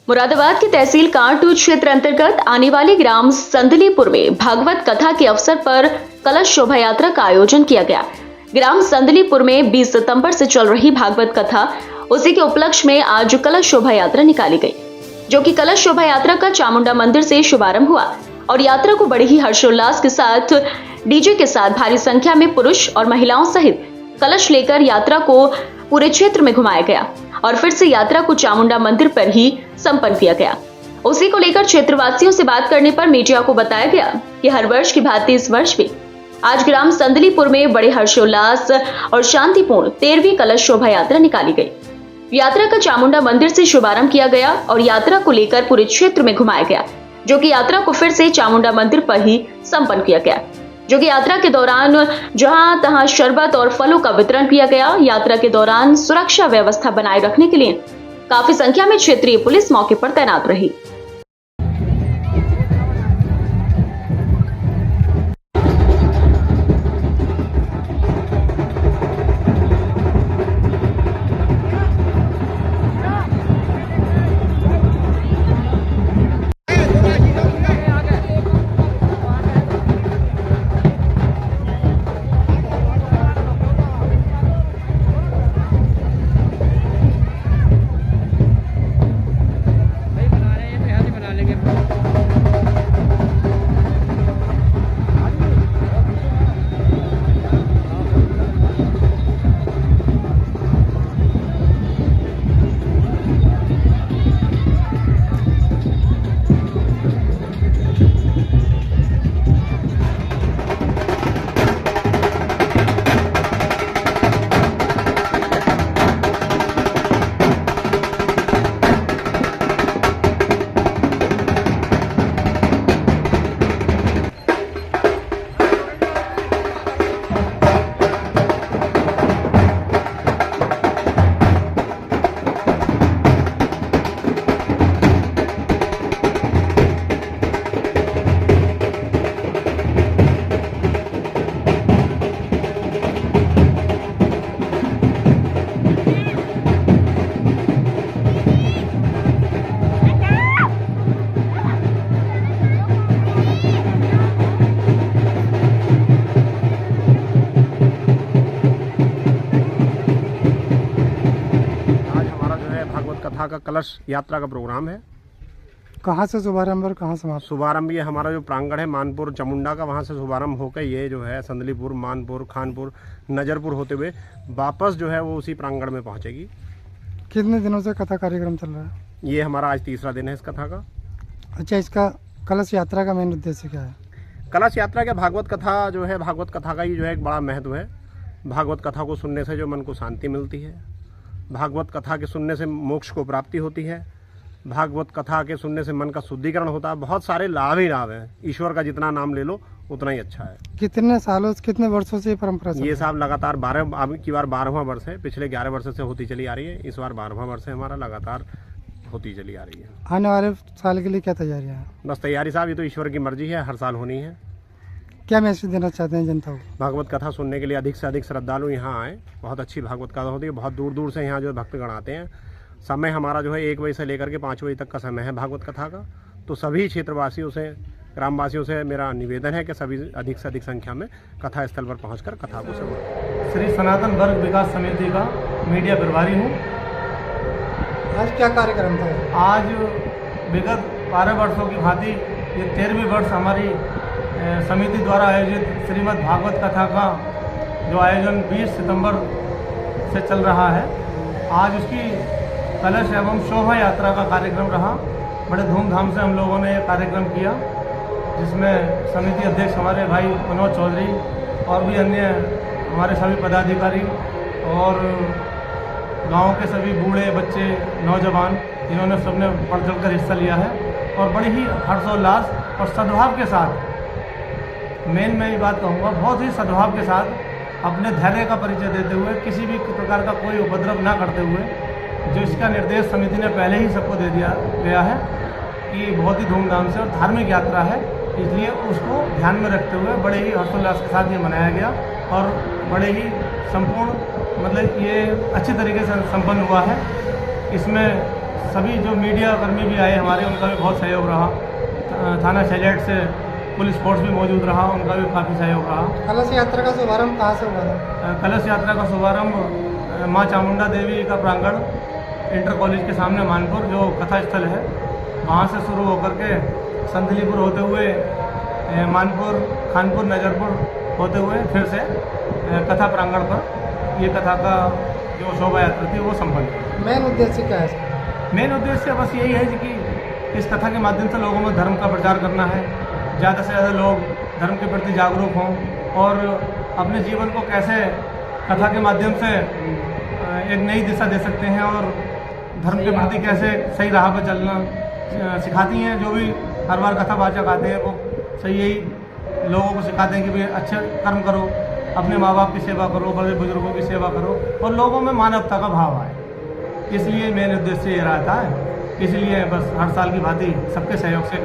मुरादाबाद की तहसील कांटू क्षेत्र अंतर्गत आने वाले ग्राम संदलीपुर में भागवत कथा के अवसर पर कलश शोभा यात्रा का आयोजन किया गया। ग्राम संदलीपुर में 20 सितंबर से चल रही भागवत कथा, उसी के उपलक्ष्य में आज कलश शोभा यात्रा निकाली गई, जो कि कलश शोभा यात्रा का चामुंडा मंदिर से शुभारंभ हुआ और यात्रा को बड़े ही हर्षोल्लास के साथ डीजे के साथ भारी संख्या में पुरुष और महिलाओं सहित कलश लेकर यात्रा को पूरे क्षेत्र में घुमाया गया और फिर से यात्रा को चामुंडा मंदिर पर ही संपन्न किया गया। उसी को लेकर क्षेत्रवासियों से बात करने पर मीडिया को बताया गया कि हर वर्ष की भांति इस वर्ष भी आज ग्राम संदलीपुर में बड़े हर्षोल्लास और शांतिपूर्ण 13वीं कलश शोभा यात्रा निकाली गई। यात्रा का चामुंडा मंदिर से शुभारंभ किया गया और यात्रा को लेकर पूरे क्षेत्र में घुमाया गया, जो कि यात्रा को फिर से चामुंडा मंदिर पर ही संपन्न किया गया, जो कि यात्रा के दौरान जहां तहां शरबत और फलों का वितरण किया गया। यात्रा के दौरान सुरक्षा व्यवस्था बनाए रखने के लिए काफी संख्या में क्षेत्रीय पुलिस मौके पर तैनात रही। कथा का कलश यात्रा का प्रोग्राम है। कहाँ से शुभारंभ और कहाँ समाप्त? शुभारंभ ये हमारा जो प्रांगण है मानपुर चामुंडा का, वहाँ से शुभारंभ होकर ये जो है संदलीपुर, मानपुर, खानपुर, नजरपुर होते हुए वापस जो है वो उसी प्रांगण में पहुँचेगी। कितने दिनों से कथा कार्यक्रम चल रहा है? ये हमारा आज तीसरा दिन है इस कथा का। अच्छा, इसका कलश यात्रा का मेन उद्देश्य क्या है? कलश यात्रा का भागवत कथा जो है, भागवत कथा का ही जो है एक बड़ा महत्व है। भागवत कथा को सुनने से जो मन को शांति मिलती है, भागवत कथा के सुनने से मोक्ष को प्राप्ति होती है, भागवत कथा के सुनने से मन का शुद्धिकरण होता है। बहुत सारे लाभ ही लाभ हैं। ईश्वर का जितना नाम ले लो उतना ही अच्छा है। कितने सालों से, कितने वर्षों से ये परंपरा ये साहब लगातार 12 की बार 12वां वर्ष है। पिछले 11 वर्ष से होती चली आ रही है, इस बार 12वां वर्ष है हमारा, लगातार होती चली आ रही है। आने वाले साल के लिए क्या तैयारियाँ हैं? बस तैयारी साहब, ये तो ईश्वर की मर्जी है, हर साल होनी है। क्या मैसेज देना चाहते हैं जनता को? भागवत कथा सुनने के लिए अधिक से अधिक श्रद्धालु यहाँ आए। बहुत अच्छी भागवत कथा होती है। बहुत दूर दूर से यहाँ जो भक्तगण आते हैं। समय हमारा जो है 1 बजे से लेकर के 5 बजे तक का समय है भागवत कथा का। तो सभी क्षेत्रवासियों से, ग्रामवासियों से मेरा निवेदन है कि सभी अधिक से अधिक संख्या में कथा स्थल पर पहुँचकर कथा को सुनें। श्री सनातन वर्ग विकास समिति का मीडिया प्रभारी हूँ। आज क्या कार्यक्रम था? आज विगत 12 वर्षों की भांति ये 13वीं वर्ष हमारी समिति द्वारा आयोजित श्रीमद् भागवत कथा का जो आयोजन 20 सितंबर से चल रहा है। आज उसकी कलश एवं शोभा यात्रा का कार्यक्रम रहा। बड़े धूमधाम से हम लोगों ने ये कार्यक्रम किया, जिसमें समिति अध्यक्ष हमारे भाई मनोज चौधरी और भी अन्य हमारे सभी पदाधिकारी और गांव के सभी बूढ़े बच्चे, नौजवान, इन्होंने सबने बढ़ चढ़ कर हिस्सा लिया है और बड़ी ही हर्षोल्लास और सद्भाव के साथ, मेन मैं ये बात कहूँगा, बहुत ही सद्भाव के साथ अपने धैर्य का परिचय देते हुए, किसी भी प्रकार का कोई उपद्रव ना करते हुए, जो इसका निर्देश समिति ने पहले ही सबको दे दिया गया है कि बहुत ही धूमधाम से और धार्मिक यात्रा है, इसलिए उसको ध्यान में रखते हुए बड़े ही हर्षोल्लास के साथ ये मनाया गया और बड़े ही संपूर्ण, मतलब ये अच्छी तरीके से संपन्न हुआ है। इसमें सभी जो मीडिया कर्मी भी आए हमारे, उनका भी बहुत सहयोग रहा। थाना शैलेट से पुलिस फोर्स भी मौजूद रहा, उनका भी काफ़ी सहयोग रहा। कलश यात्रा का शुभारंभ कहाँ से हुआ था? कलश यात्रा का शुभारंभ माँ चामुंडा देवी का प्रांगण इंटर कॉलेज के सामने मानपुर जो कथा स्थल है, वहाँ से शुरू होकर के संदलीपुर होते हुए मानपुर, खानपुर, नजरपुर होते हुए फिर से कथा प्रांगण पर ये कथा का जो शोभा यात्रा थी वो संपन्न हुई। मेन उद्देश्य क्या है? मेन उद्देश्य बस यही है कि इस कथा के माध्यम से लोगों में धर्म का प्रचार करना है, ज़्यादा से ज़्यादा लोग धर्म के प्रति जागरूक हों और अपने जीवन को कैसे कथा के माध्यम से एक नई दिशा दे सकते हैं और धर्म के प्रति कैसे सही राह पर चलना सिखाती हैं। जो भी हर बार कथावाचक आते हैं वो सही यही लोगों को सिखाते हैं कि भाई अच्छे कर्म करो, अपने माँ बाप की सेवा करो, बड़े बुजुर्गों की सेवा करो और लोगों में मानवता का भाव आए। इसलिए मेन उद्देश्य ये रहता है। इसलिए बस हर साल की भांति सबके सहयोग से